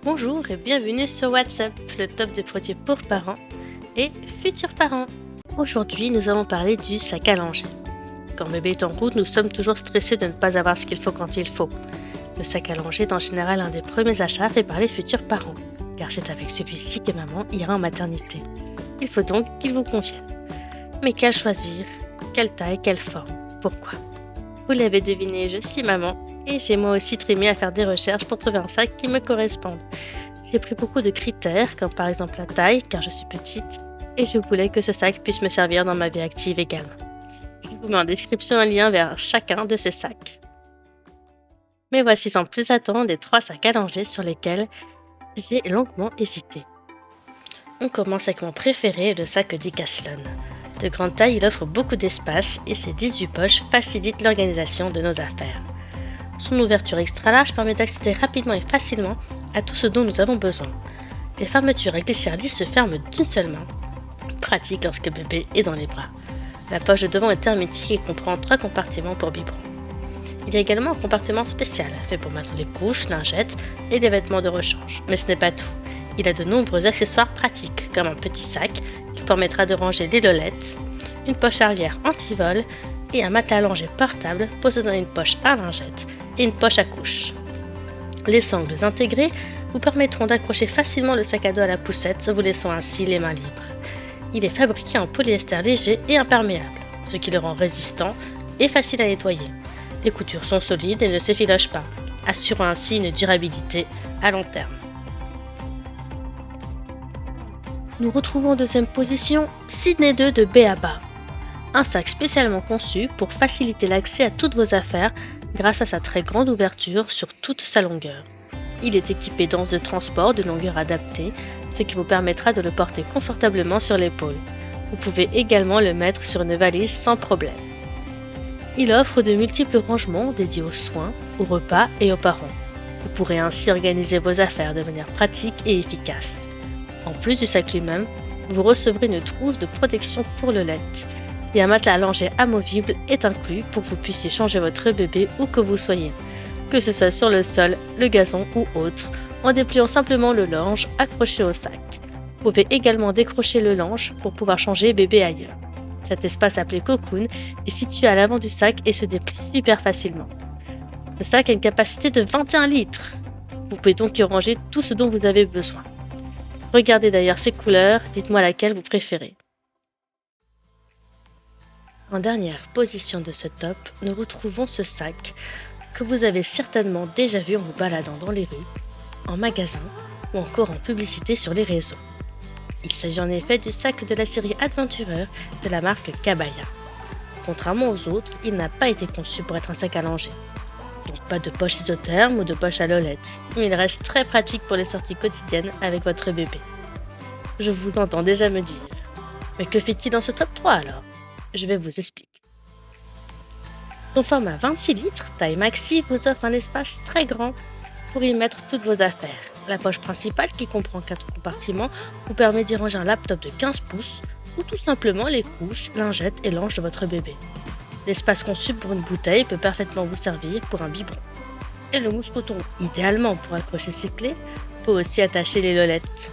Bonjour et bienvenue sur WhatsApp, le top des produits pour parents et futurs parents. Aujourd'hui, nous allons parler du sac à langer. Quand bébé est en route, nous sommes toujours stressés de ne pas avoir ce qu'il faut quand il faut. Le sac à langer est en général un des premiers achats faits par les futurs parents, car c'est avec celui-ci que maman ira en maternité. Il faut donc qu'il vous convienne. Mais quel choisir? Quelle taille? Quelle forme? Pourquoi? Vous l'avez deviné, je suis maman et j'ai moi aussi trimé à faire des recherches pour trouver un sac qui me corresponde. J'ai pris beaucoup de critères, comme par exemple la taille, car je suis petite, et je voulais que ce sac puisse me servir dans ma vie active également. Je vous mets en description un lien vers chacun de ces sacs. Mais voici sans plus attendre les 3 sacs à langer sur lesquels j'ai longuement hésité. On commence avec mon préféré, le sac Decathlon. De grande taille, il offre beaucoup d'espace et ses 18 poches facilitent l'organisation de nos affaires. Son ouverture extra large permet d'accéder rapidement et facilement à tout ce dont nous avons besoin. Les fermetures à glissière lisse se ferment d'une seule main, pratique lorsque bébé est dans les bras. La poche de devant est hermétique et comprend 3 compartiments pour biberon. Il y a également un compartiment spécial, fait pour mettre les couches, lingettes et des vêtements de rechange. Mais ce n'est pas tout. Il a de nombreux accessoires pratiques, comme un petit sac qui permettra de ranger les lolettes, une poche arrière anti-vol et un matelas allongé portable possédant une poche à lingettes et une poche à couches. Les sangles intégrés vous permettront d'accrocher facilement le sac à dos à la poussette, vous laissant ainsi les mains libres. Il est fabriqué en polyester léger et imperméable, ce qui le rend résistant et facile à nettoyer. Les coutures sont solides et ne s'effilochent pas, assurant ainsi une durabilité à long terme. Nous retrouvons en deuxième position Sydney 2 de B.A.B.A. Un sac spécialement conçu pour faciliter l'accès à toutes vos affaires grâce à sa très grande ouverture sur toute sa longueur. Il est équipé d'anses de transport de longueur adaptée, ce qui vous permettra de le porter confortablement sur l'épaule. Vous pouvez également le mettre sur une valise sans problème. Il offre de multiples rangements dédiés aux soins, aux repas et aux parents. Vous pourrez ainsi organiser vos affaires de manière pratique et efficace. En plus du sac lui-même, vous recevrez une trousse de protection pour le lait. Et un matelas allongé amovible est inclus pour que vous puissiez changer votre bébé où que vous soyez, que ce soit sur le sol, le gazon ou autre, en dépliant simplement le linge accroché au sac. Vous pouvez également décrocher le linge pour pouvoir changer bébé ailleurs. Cet espace appelé cocoon est situé à l'avant du sac et se déplie super facilement. Ce sac a une capacité de 21 litres. Vous pouvez donc y ranger tout ce dont vous avez besoin. Regardez d'ailleurs ses couleurs, dites-moi laquelle vous préférez. En dernière position de ce top, nous retrouvons ce sac que vous avez certainement déjà vu en vous baladant dans les rues, en magasin ou encore en publicité sur les réseaux. Il s'agit en effet du sac de la série Adventurer de la marque Kabaya. Contrairement aux autres, il n'a pas été conçu pour être un sac à langer. Donc pas de poche isotherme ou de poche à lolette, mais il reste très pratique pour les sorties quotidiennes avec votre bébé. Je vous entends déjà me dire, mais que fait-il dans ce top 3 alors? Je vais vous expliquer. Son format 26 litres, taille maxi, vous offre un espace très grand pour y mettre toutes vos affaires. La poche principale, qui comprend 4 compartiments, vous permet d'y ranger un laptop de 15 pouces ou tout simplement les couches, lingettes et langes de votre bébé. L'espace conçu pour une bouteille peut parfaitement vous servir pour un biberon. Et le mousse-coton, idéalement pour accrocher ses clés, peut aussi attacher les lolettes.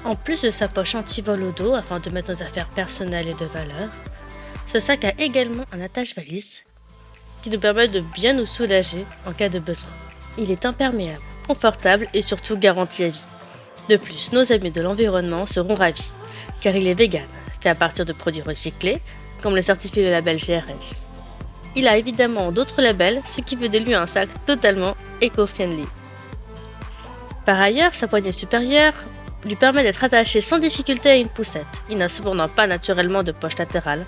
En plus de sa poche anti-vol au dos afin de mettre nos affaires personnelles et de valeur, ce sac a également un attache-valise qui nous permet de bien nous soulager en cas de besoin. Il est imperméable, confortable et surtout garanti à vie. De plus, nos amis de l'environnement seront ravis, car il est vegan, fait à partir de produits recyclés, comme le certifie le label GRS. Il a évidemment d'autres labels, ce qui fait de lui un sac totalement éco-friendly. Par ailleurs, sa poignée supérieure lui permet d'être attaché sans difficulté à une poussette. Il n'a cependant pas naturellement de poche latérale,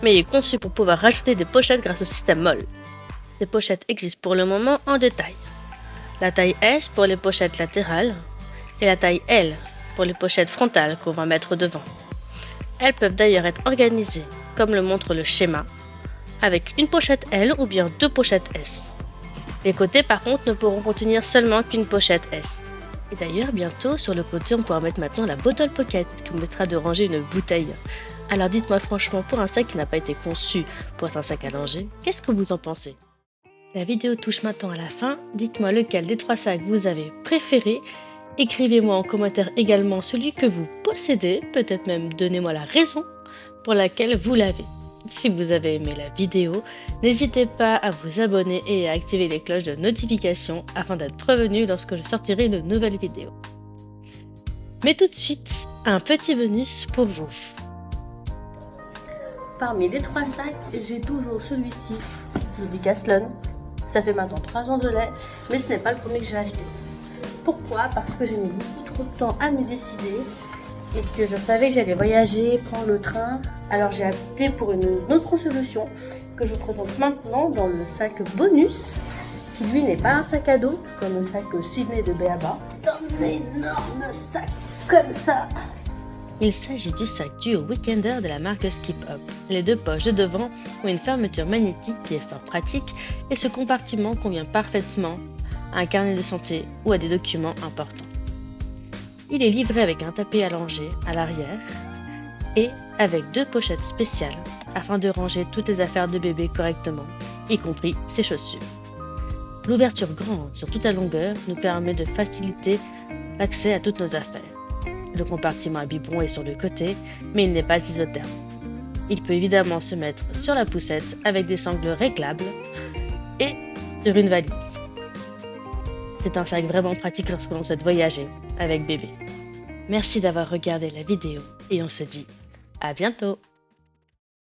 mais il est conçu pour pouvoir rajouter des pochettes grâce au système MOL. Les pochettes existent pour le moment en deux tailles. La taille S pour les pochettes latérales et la taille L pour les pochettes frontales qu'on va mettre devant. Elles peuvent d'ailleurs être organisées, comme le montre le schéma, avec une pochette L ou bien 2 pochettes S. Les côtés par contre ne pourront contenir seulement qu'une pochette S. Et d'ailleurs bientôt sur le côté on pourra mettre maintenant la bottle pocket qui permettra de ranger une bouteille. Alors dites-moi franchement, pour un sac qui n'a pas été conçu pour être un sac à langer, qu'est-ce que vous en pensez? La vidéo touche maintenant à la fin, dites-moi lequel des 3 sacs vous avez préféré préféré. Écrivez-moi en commentaire également celui que vous possédez, peut-être même donnez-moi la raison pour laquelle vous l'avez. Si vous avez aimé la vidéo, n'hésitez pas à vous abonner et à activer les cloches de notification afin d'être prévenu lorsque je sortirai une nouvelle vidéo. Mais tout de suite, un petit bonus pour vous. Parmi les 3 sacs, j'ai toujours celui-ci, le Decathlon. Ça fait maintenant 3 ans que je l'ai, mais ce n'est pas le premier que j'ai acheté. Pourquoi? Parce que j'ai mis beaucoup trop de temps à me décider et que je savais que j'allais voyager, prendre le train. Alors j'ai opté pour une autre solution que je vous présente maintenant dans le sac bonus, qui lui n'est pas un sac à dos comme le sac Sydney de B.A.B.A. C'est un énorme sac comme ça. Il s'agit du sac Duo Weekender de la marque Skip Up. Les 2 poches de devant ont une fermeture magnétique qui est fort pratique et ce compartiment convient parfaitement à un carnet de santé ou à des documents importants. Il est livré avec un tapis allongé à l'arrière et avec 2 pochettes spéciales afin de ranger toutes les affaires de bébé correctement, y compris ses chaussures. L'ouverture grande sur toute la longueur nous permet de faciliter l'accès à toutes nos affaires. Le compartiment à biberon est sur le côté, mais il n'est pas isotherme. Il peut évidemment se mettre sur la poussette avec des sangles réglables et sur une valise. C'est un sac vraiment pratique lorsque l'on souhaite voyager avec bébé. Merci d'avoir regardé la vidéo et on se dit à bientôt!